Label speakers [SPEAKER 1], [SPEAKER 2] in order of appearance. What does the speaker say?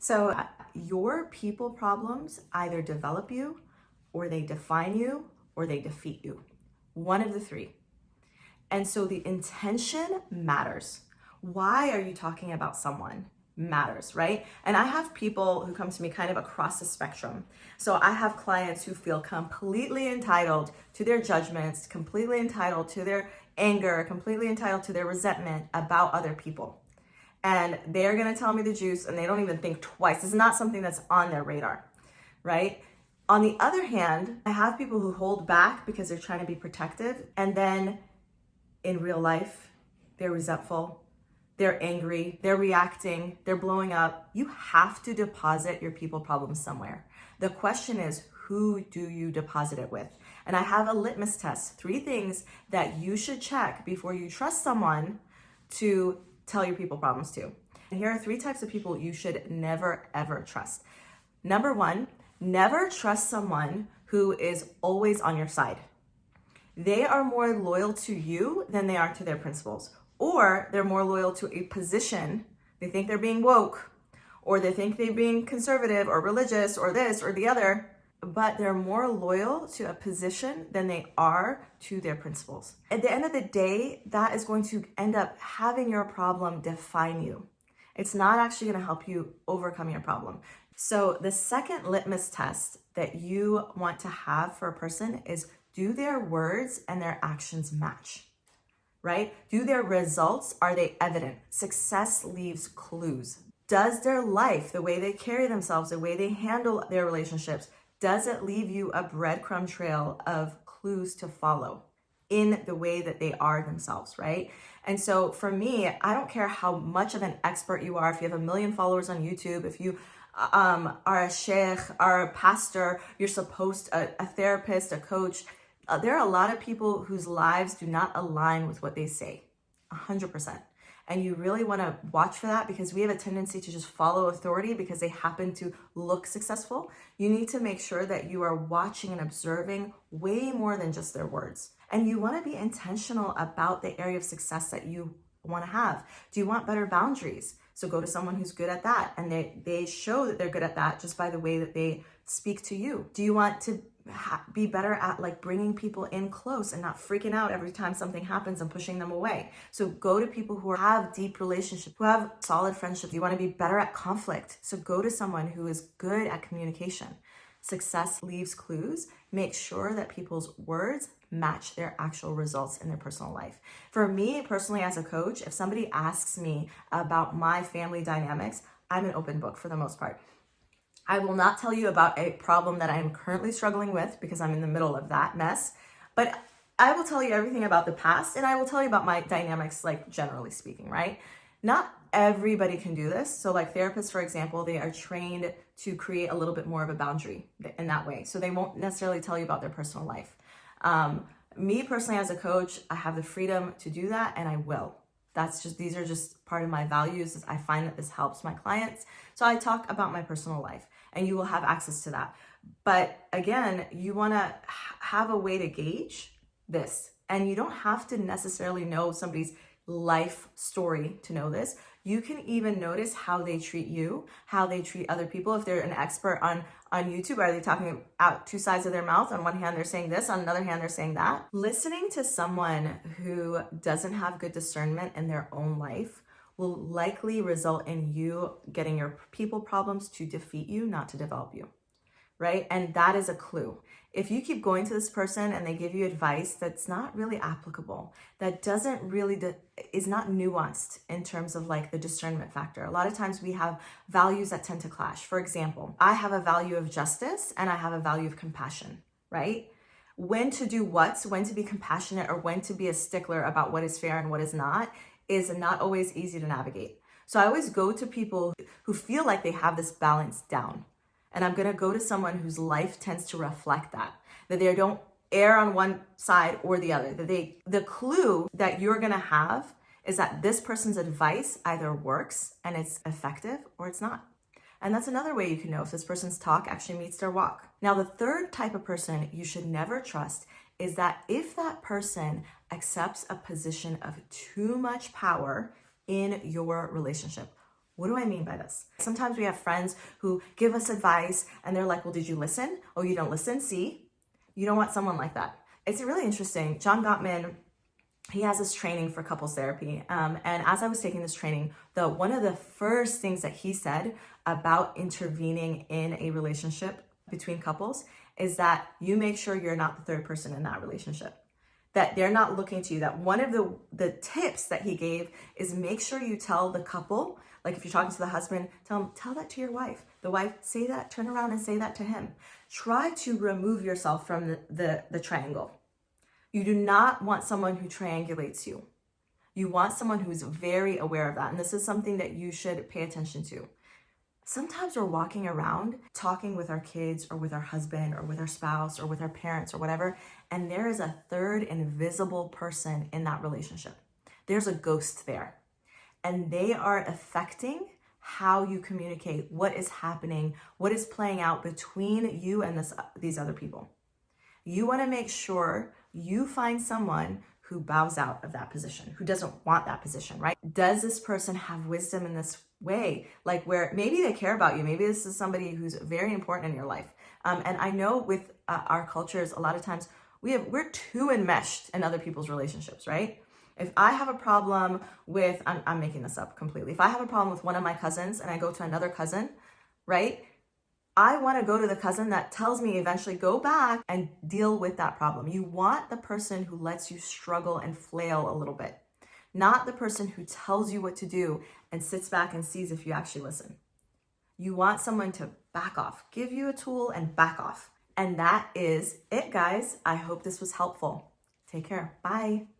[SPEAKER 1] So your people problems either develop you, or they define you, or they defeat you. One of the three. And so the intention matters. Why are you talking about someone matters, right? And I have people who come to me kind of across the spectrum. So I have clients who feel completely entitled to their judgments, completely entitled to their anger, completely entitled to their resentment about other people. And they're gonna tell me the juice and they don't even think twice. It's not something that's on their radar, right? On the other hand, I have people who hold back because they're trying to be protective, and then in real life, they're resentful, they're angry, they're reacting, they're blowing up. You have to deposit your people problems somewhere. The question is, who do you deposit it with? And I have a litmus test, 3 things that you should check before you trust someone to tell your people problems to. And here are 3 types of people you should never, ever trust. Number 1, never trust someone who is always on your side. They are more loyal to you than they are to their principles, or they're more loyal to a position. They think they're being woke, or they think they're being conservative or religious or this or the other, but they're more loyal to a position than they are to their principles. At the end of the day, that is going to end up having your problem define you. It's not actually going to help you overcome your problem. So the second litmus test that you want to have for a person is, do their words and their actions match, right? Do their results, are they evident? Success leaves clues. Does their life, the way they carry themselves, the way they handle their relationships, does it leave you a breadcrumb trail of clues to follow in the way that they are themselves, right? And so for me, I don't care how much of an expert you are, if you have 1 million followers on YouTube, if you are a sheikh, are a pastor, you're supposed a therapist, a coach. There are a lot of people whose lives do not align with what they say, 100%. And you really want to watch for that, because we have a tendency to just follow authority because they happen to look successful. You need to make sure that you are watching and observing way more than just their words. And you want to be intentional about the area of success that you want to have. Do you want better boundaries? So go to someone who's good at that, and they show that they're good at that just by the way that they speak to you. Do you want to be better at like bringing people in close and not freaking out every time something happens and pushing them away? So go to people who have deep relationships, who have solid friendships. You want to be better at conflict. So go to someone who is good at communication. Success leaves clues. Make sure that people's words match their actual results in their personal life. For me personally, as a coach, if somebody asks me about my family dynamics, I'm an open book for the most part. I will not tell you about a problem that I am currently struggling with because I'm in the middle of that mess, but I will tell you everything about the past, and I will tell you about my dynamics, like generally speaking, right? Not everybody can do this. So like therapists, for example, they are trained to create a little bit more of a boundary in that way. So they won't necessarily tell you about their personal life. Me personally, as a coach, I have the freedom to do that, and I will. These are just part of my values. I find that this helps my clients. So I talk about my personal life, and you will have access to that. But again, you want to have a way to gauge this, and you don't have to necessarily know somebody's life story to know this. You can even notice how they treat you, how they treat other people. If they're an expert on YouTube, are they talking out 2 sides of their mouth? On one hand, they're saying this, on another hand, they're saying that. Listening to someone who doesn't have good discernment in their own life will likely result in you getting your people problems to defeat you, not to develop you, right? And that is a clue. If you keep going to this person and they give you advice that's not really applicable, that doesn't really, is not nuanced in terms of like the discernment factor. A lot of times we have values that tend to clash. For example, I have a value of justice and I have a value of compassion, right? When to do what, when to be compassionate or when to be a stickler about what is fair and what is not always easy to navigate. So I always go to people who feel like they have this balance down. And I'm going to go to someone whose life tends to reflect that they don't err on one side or the other, the clue that you're going to have is that this person's advice either works and it's effective or it's not. And that's another way you can know if this person's talk actually meets their walk. Now, the third type of person you should never trust is that if that person accepts a position of too much power in your relationship, What do I mean by this? Sometimes we have friends who give us advice and they're like, well, did you listen? Oh, you don't listen? See? You don't want someone like that. It's really interesting. John Gottman, he has this training for couples therapy. And as I was taking this training, one of the first things that he said about intervening in a relationship between couples is that you make sure you're not the third person in that relationship, that they're not looking to you. That one of the tips that he gave is make sure you tell the couple, like if you're talking to the husband, tell that to your wife. The wife, say that, turn around and say that to him. Try to remove yourself from the triangle. You do not want someone who triangulates you. You want someone who's very aware of that. And this is something that you should pay attention to. Sometimes we're walking around talking with our kids or with our husband or with our spouse or with our parents or whatever, and there is a third invisible person in that relationship. There's a ghost there, and they are affecting how you communicate, what is happening, what is playing out between you and these other people. You want to make sure you find someone who bows out of that position, who doesn't want that position, right? Does this person have wisdom in this way? Like where maybe they care about you. Maybe this is somebody who's very important in your life. And I know with our cultures, a lot of times we're too enmeshed in other people's relationships, right? If I have a problem with, I'm making this up completely. If I have a problem with one of my cousins and I go to another cousin, right? I want to go to the cousin that tells me eventually go back and deal with that problem. You want the person who lets you struggle and flail a little bit, not the person who tells you what to do and sits back and sees if you actually listen. You want someone to back off, give you a tool and back off. And that is it, guys. I hope this was helpful. Take care. Bye.